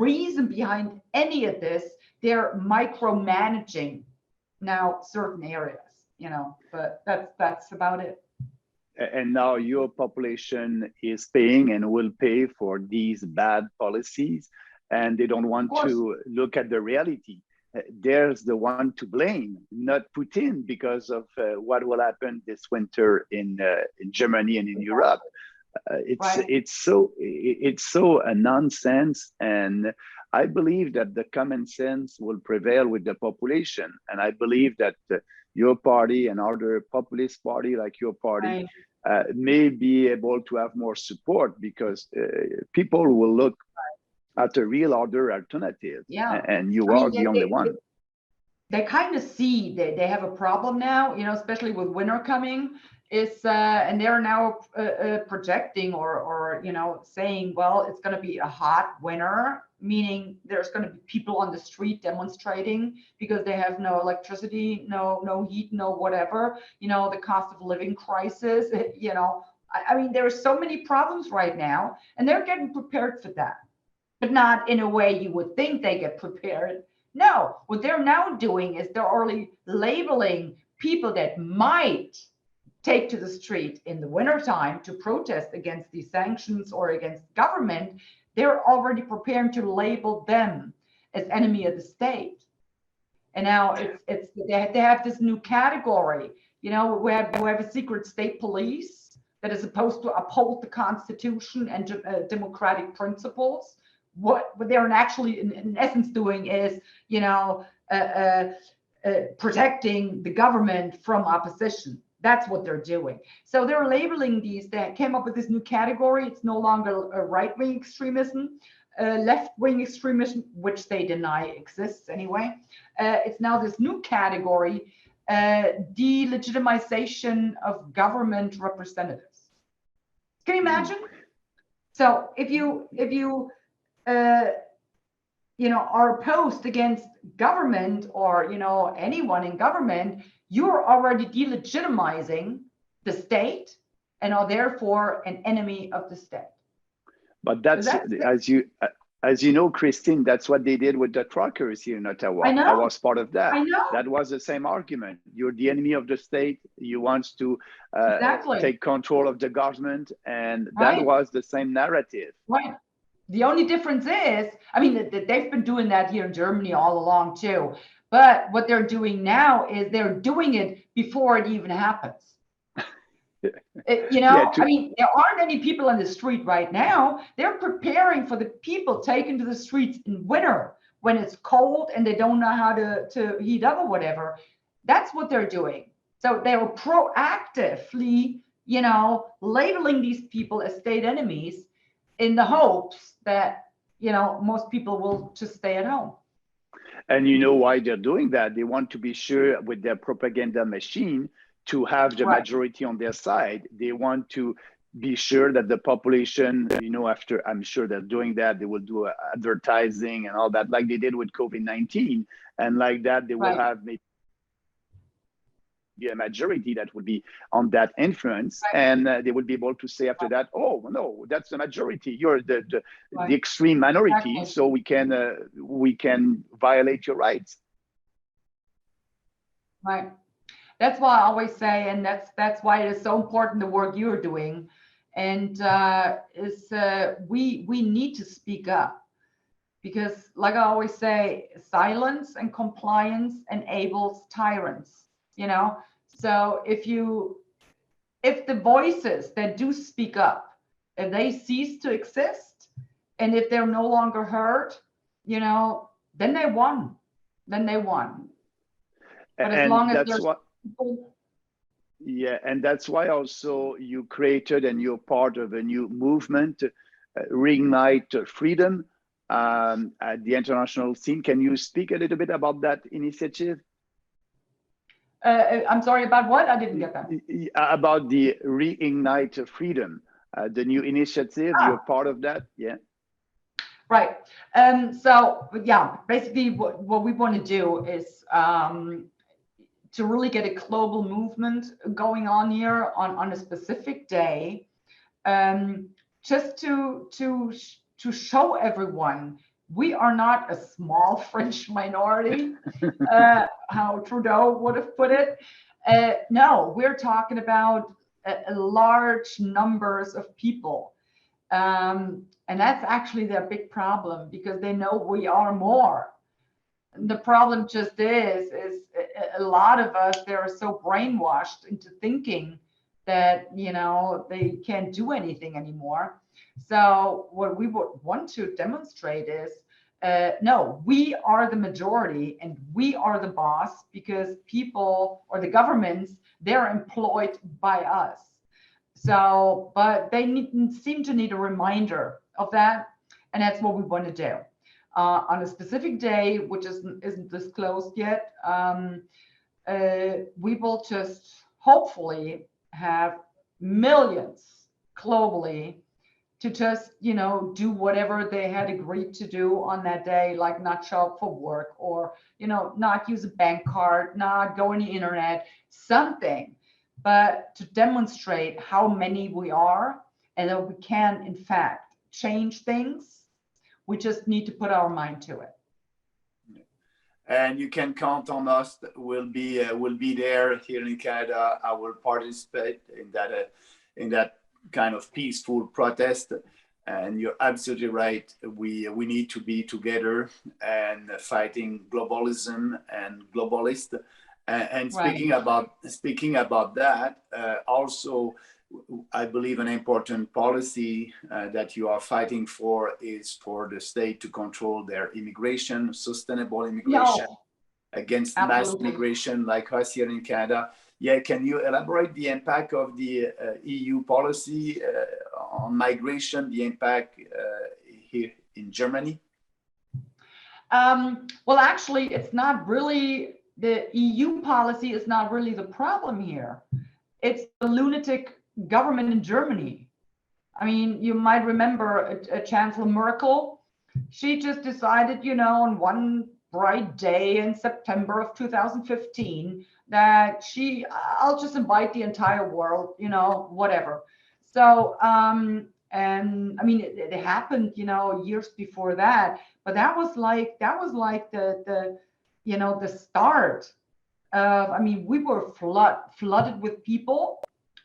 reason behind any of this. They're micromanaging now certain areas, but that's about it. And now your population is paying and will pay for these bad policies, and they don't want to look at the reality. There's the one to blame, not Putin, because of what will happen this winter in Germany and in Europe. It's so a nonsense, and I believe that the common sense will prevail with the population, and I believe that your party and other populist party like your party may be able to have more support, because people will look at a real other alternative, and you are the only one. They kind of see that they have a problem now, especially with winter coming. And they're now projecting or saying, well, it's going to be a hot winter, meaning there's going to be people on the street demonstrating because they have no electricity, no heat, no whatever, the cost of living crisis, I mean, there are so many problems right now, and they're getting prepared for that, but not in a way you would think they get prepared. No, what they're now doing is they're already labeling people that might take to the street in the wintertime to protest against these sanctions or against government. They're already preparing to label them as enemy of the state. And now they have this new category. We have a secret state police that is supposed to uphold the Constitution and democratic principles. What they're actually in essence doing is, protecting the government from opposition. That's what they're doing. So they're labeling these. They came up with this new category. It's no longer a right-wing extremism, left-wing extremism, which they deny exists anyway. It's now this new category, delegitimization of government representatives. Can you imagine? So if you are opposed against government or anyone in government, you're already delegitimizing the state and are therefore an enemy of the state. But that's as you know, Christine, that's what they did with the truckers here in Ottawa. I was part of that. I know. That was the same argument. You're the enemy of the state. You want to take control of the government, and that was the same narrative. Right. The only difference is, I mean, they've been doing that here in Germany all along too. But what they're doing now is they're doing it before it even happens. I mean, there aren't any people on the street right now. They're preparing for the people taken to the streets in winter when it's cold and they don't know how to heat up or whatever. That's what they're doing. So they're proactively, labeling these people as state enemies in the hopes that, most people will just stay at home. And you know why they're doing that? They want to be sure with their propaganda machine to have the majority on their side. They want to be sure that the population, after I'm sure they're doing that, they will do advertising and all that, like they did with COVID-19. And like that, they will have maybe a majority that would be on that influence, and they would be able to say after that, oh no, that's the majority, you're the extreme minority, so we can violate your rights. Right. That's why I always say, and that's why it is so important the work you're doing, and we need to speak up, because like I always say, silence and compliance enables tyrants. So if the voices that do speak up, if they cease to exist, and if they're no longer heard, then they won. But as long as there's people. Yeah, and that's why also you created and you're part of a new movement, Reignite Freedom, at the international scene. Can you speak a little bit about that initiative? I'm sorry, about what? I didn't get that. About the Reignite Freedom, the new initiative. You're part of that, yeah? Right. So, yeah, basically what we want to do is to really get a global movement going on here on a specific day, just to show everyone we are not a small French minority, how Trudeau would have put it. No, we're talking about large numbers of people. And that's actually their big problem, because they know we are more. The problem just is a lot of us, they're so brainwashed into thinking that, you know, they can't do anything anymore. So what we would want to demonstrate is, no, we are the majority and we are the boss, because people or the governments, they're employed by us. So, but they seem to need a reminder of that. And that's what we want to do. On a specific day, which isn't disclosed yet, we will just hopefully have millions globally to just, you know, do whatever they had agreed to do on that day, like not show up for work, or, you know, not use a bank card, not go on the internet, something, but to demonstrate how many we are and that we can, in fact, change things. We just need to put our mind to it. And you can count on us. We'll be there here in Canada. I will participate in that kind of peaceful protest. And you're absolutely right. We need to be together and fighting globalism and globalists. And speaking about that, also, I believe an important policy that you are fighting for is for the state to control their immigration, sustainable immigration, against mass immigration like us here in Canada. Yeah, can you elaborate the impact of the EU policy on migration, the impact here in Germany? Well, actually, it's not really, the EU policy is not really the problem here. It's the lunatic government in Germany. I mean, you might remember Chancellor Merkel. She just decided, you know, on one bright day in September of 2015 that I'll just invite the entire world, you know, whatever. So, and I mean, it happened, you know, years before that, but that was like the you know, the start of, I mean, we were flooded with people.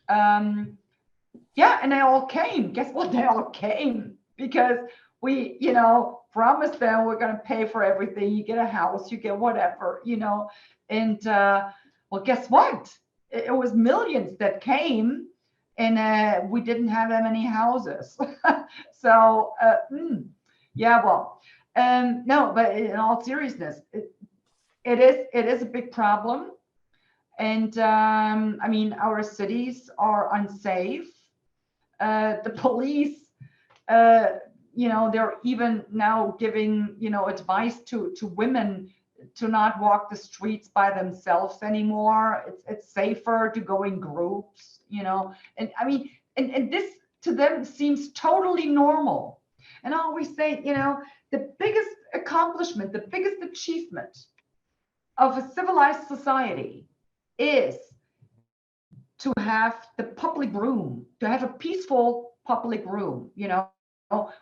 Yeah, and they all came. Guess what? They all came because we, you know, promised them we're going to pay for everything. You get a house, you get whatever, you know. And well, guess what? It was millions that came, and we didn't have that many houses. So yeah, well, no, but in all seriousness, it is a big problem. And I mean, our cities are unsafe. The police, you know, they're even now giving, you know, advice to women to not walk the streets by themselves anymore. It's safer to go in groups, you know. And I mean, and this to them seems totally normal. And I always say, you know, the biggest accomplishment, the biggest achievement of a civilized society is to have the public room, to have a peaceful public room, you know,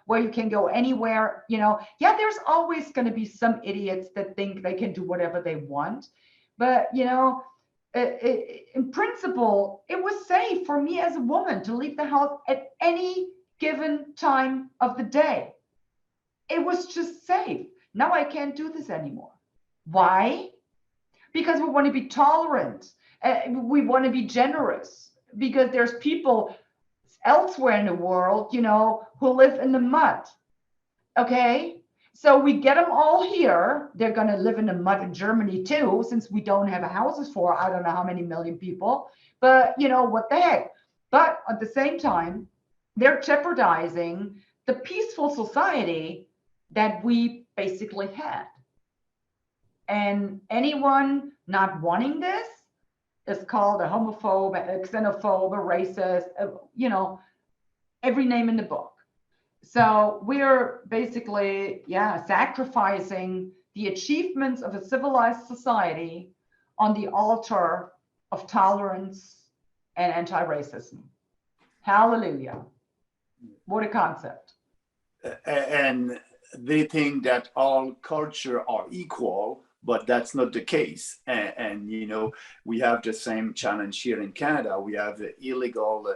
where you can go anywhere, you know. Yeah, there's always going to be some idiots that think they can do whatever they want. But, you know, in principle, it was safe for me as a woman to leave the house at any given time of the day. It was just safe. Now I can't do this anymore. Why? Because we want to be tolerant. We want to be generous, because there's people elsewhere in the world, you know, who live in the mud. Okay, so we get them all here. They're going to live in the mud in Germany too, since we don't have houses for I don't know how many million people. But you know, what the heck. But at the same time, they're jeopardizing the peaceful society that we basically had. And anyone not wanting this is called a homophobe, a xenophobe, a racist, you know, every name in the book. So we're basically, yeah, sacrificing the achievements of a civilized society on the altar of tolerance and anti-racism. Hallelujah. What a concept. And they think that all culture are equal, but that's not the case. And you know, we have the same challenge here in Canada. We have illegal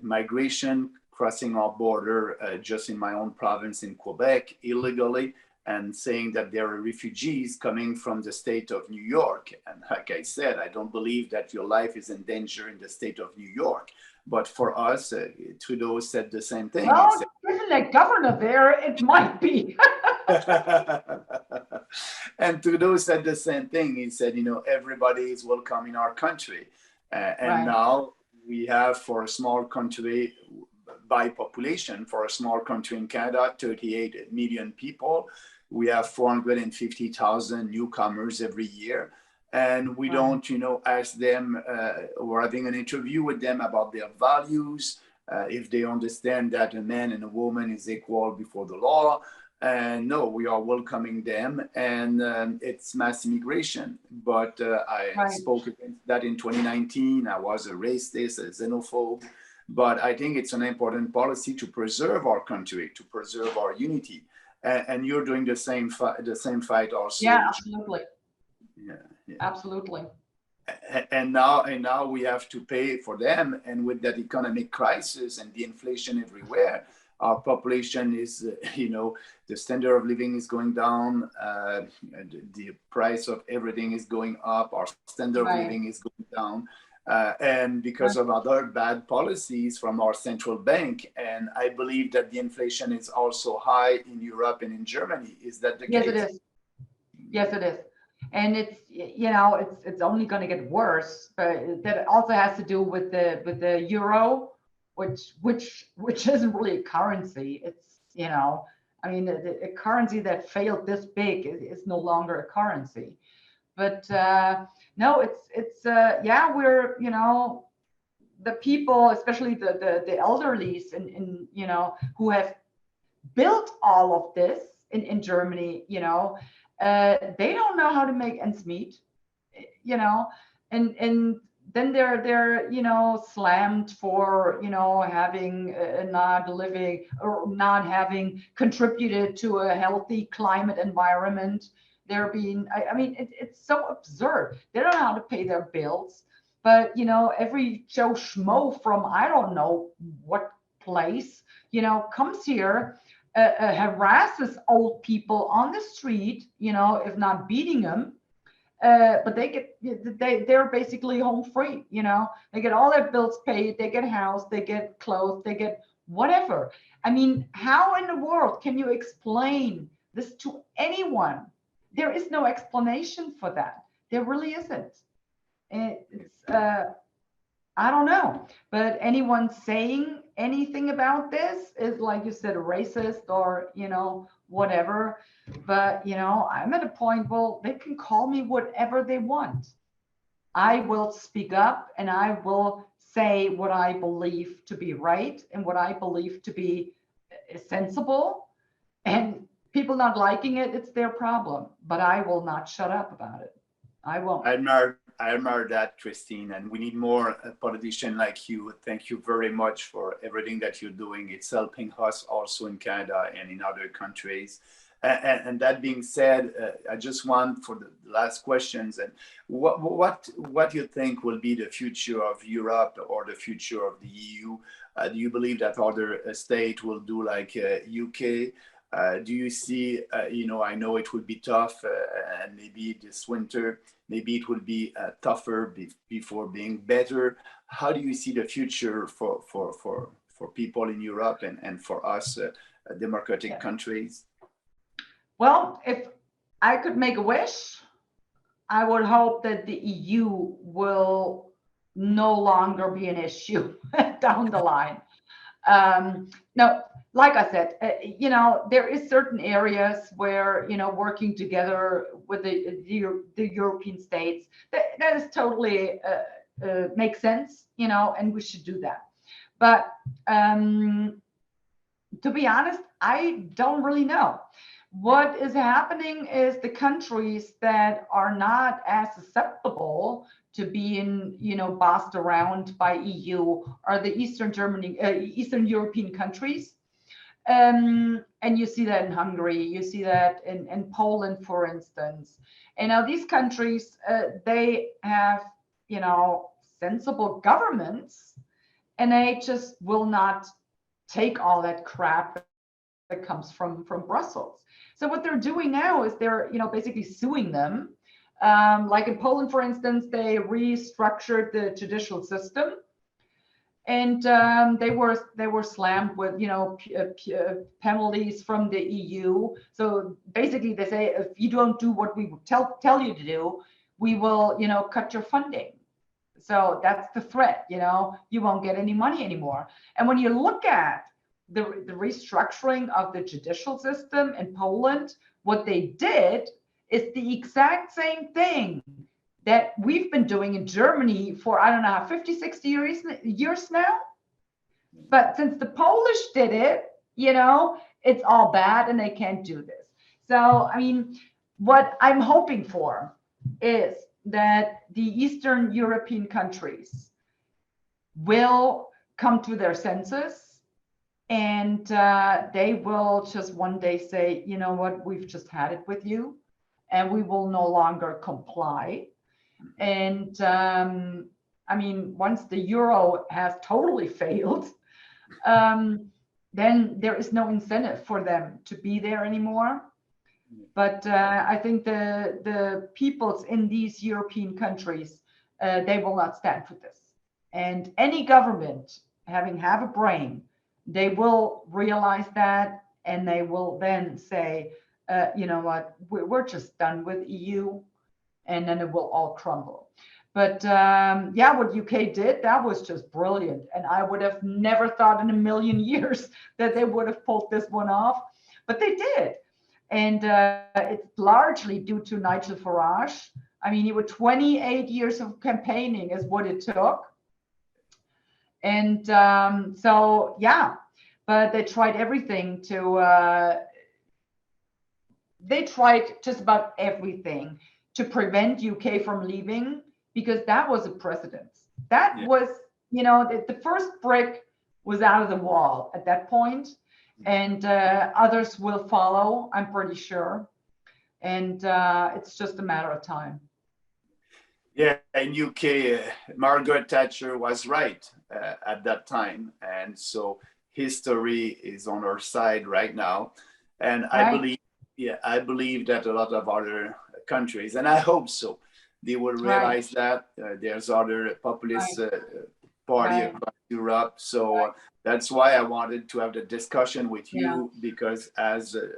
migration crossing our border, just in my own province in Quebec, illegally. and saying that there are refugees coming from the state of New York. And like I said, I don't believe that your life is in danger in the state of New York. But for us, Trudeau said the same thing. Well, given that governor there, it might be. And Trudeau said the same thing. He said, everybody is welcome in our country. And now we have, for a small country by population, for a small country in Canada, 38 million people, we have 450,000 newcomers every year. And we don't, ask them, we're having an interview with them about their values, if they understand that a man and a woman is equal before the law. And no, we are welcoming them, and it's mass immigration. But I spoke against that in 2019. I was a racist, a xenophobe. But I think it's an important policy to preserve our country, to preserve our unity. And you're doing the same fight also. Yeah, absolutely. Yeah. Absolutely. And now we have to pay for them. And with that economic crisis and the inflation everywhere, our population is, the standard of living is going down. The price of everything is going up. Our standard of living is going down. And because of other bad policies from our central bank. And I believe that the inflation is also high in Europe and in Germany. Is that the case? Yes, it is. Yes, it is. And it's only going to get worse. But that also has to do with the euro, which isn't really a currency. It's, a currency that failed this big is no longer a currency. But no, we're, the people, especially the elderlies and who have built all of this in Germany, they don't know how to make ends meet, and then they're slammed for having not living or not having contributed to a healthy climate environment. They're being, it's so absurd. They don't know how to pay their bills, but every Joe Schmo from I don't know what place comes here, harasses old people on the street, if not beating them. But they're basically home free. They get all their bills paid, they get house, they get clothes, they get whatever. How in the world can you explain this to anyone? There is no explanation for that. There really isn't. It's I don't know, but anyone saying anything about this is, like you said, a racist or whatever. But I'm at a point, well, they can call me whatever they want. I will speak up and I will say what I believe to be right and what I believe to be sensible. And people not liking it, it's their problem. But I will not shut up about it. I won't. I admire that, Christine, and we need more politicians like you. Thank you very much for everything that you're doing. It's helping us also in Canada and in other countries. And that being said, I just want for the last questions, and what you think will be the future of Europe or the future of the EU? Do you believe that other states will do like UK? Do you see, I know it will be tough and maybe this winter, maybe it will be tougher before being better. How do you see the future for people in Europe and for us democratic countries? Well, if I could make a wish, I would hope that the EU will no longer be an issue down the line. No, like I said, there is certain areas where, working together with the European states, that is totally makes sense, and we should do that. But to be honest, I don't really know. What is happening is the countries that are not as susceptible to being, bossed around by EU are the Eastern European countries. And you see that in Hungary, you see that in Poland, for instance. And now these countries, they have, sensible governments, and they just will not take all that crap that comes from Brussels. So what they're doing now is they're, basically suing them. Like in Poland, for instance, they restructured the judicial system, and they were slammed with penalties from the EU. So basically, they say if you don't do what we tell you to do, we will cut your funding. So that's the threat. You won't get any money anymore. And when you look at the restructuring of the judicial system in Poland, what they did is the exact same thing that we've been doing in Germany for, I don't know, 50, 60 years now. But since the Polish did it, it's all bad and they can't do this. So, I mean, what I'm hoping for is that the Eastern European countries will come to their senses, and they will just one day say, you know what, we've just had it with you, and we will no longer comply. And I mean, once the euro has totally failed, then there is no incentive for them to be there anymore. But I think the peoples in these European countries, they will not stand for this. And any government having a brain, they will realize that, and they will then say, you know what, we're just done with EU, and then it will all crumble. But what UK did, that was just brilliant. And I would have never thought in a million years that they would have pulled this one off, but they did. And it's largely due to Nigel Farage. I mean, he was 28 years of campaigning is what it took. And but they tried everything they tried just about everything to prevent UK from leaving, because that was a precedent. That was, the first brick was out of the wall at that point, and others will follow, I'm pretty sure. And it's just a matter of time. Yeah, in UK, Margaret Thatcher was right at that time. And so history is on our side right now. And I believe that a lot of other countries, and I hope so, they will realize that there's other populist party across Europe. So that's why I wanted to have the discussion with you, because as a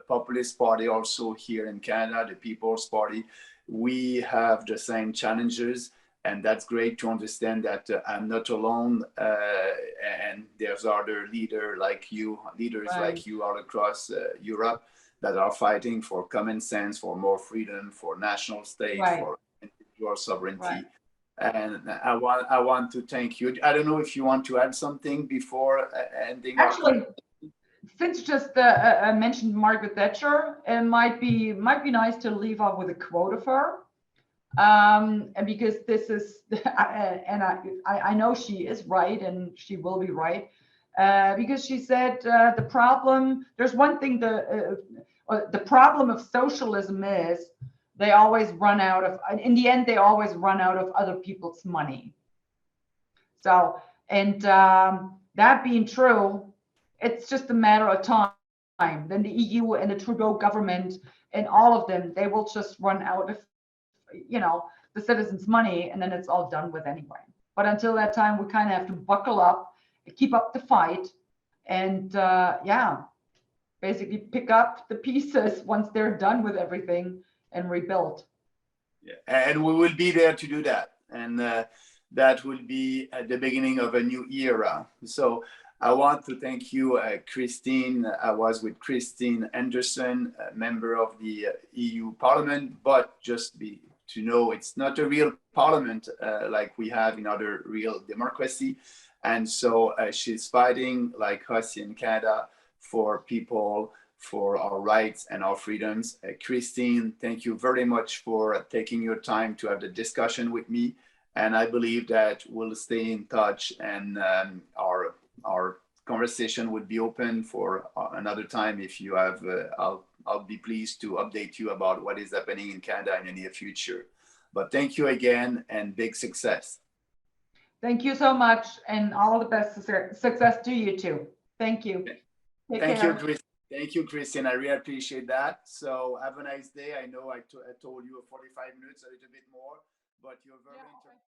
populist party also here in Canada, the People's Party, we have the same challenges. And that's great to understand that I'm not alone, and there's other leaders like you all across Europe that are fighting for common sense, for more freedom, for national state, for individual sovereignty. And I want to thank you. I don't know if you want to add something before ending. Actually, since just mentioned Margaret Thatcher, it might be nice to leave off with a quote of her. And because this is, and I know she is right, and she will be right, because she said there's one thing, the problem of socialism is they always run out of, in the end, they always run out of other people's money. So, and that being true, it's just a matter of time. Then the EU and the Trudeau government and all of them, they will just run out of, the citizens' money, and then it's all done with anyway. But until that time, we kind of have to buckle up, keep up the fight, and basically pick up the pieces once they're done with everything and rebuild. Yeah, and we will be there to do that. And that will be at the beginning of a new era. So I want to thank you, Christine. I was with Christine Anderson, a member of the EU Parliament, but just to know it's not a real parliament like we have in other real democracy. And so she's fighting like us in Canada for people, for our rights and our freedoms. Christine, thank you very much for taking your time to have the discussion with me. And I believe that we'll stay in touch, and our conversation would be open for another time. If you have, I'll be pleased to update you about what is happening in Canada in the near future. But thank you again, and big success. Thank you so much, and all the best success to you too. Thank you. Okay. Thank you, Chris. Thank you, Christine. I really appreciate that. So have a nice day. I know I told you 45 minutes, a little bit more, but you're very interesting.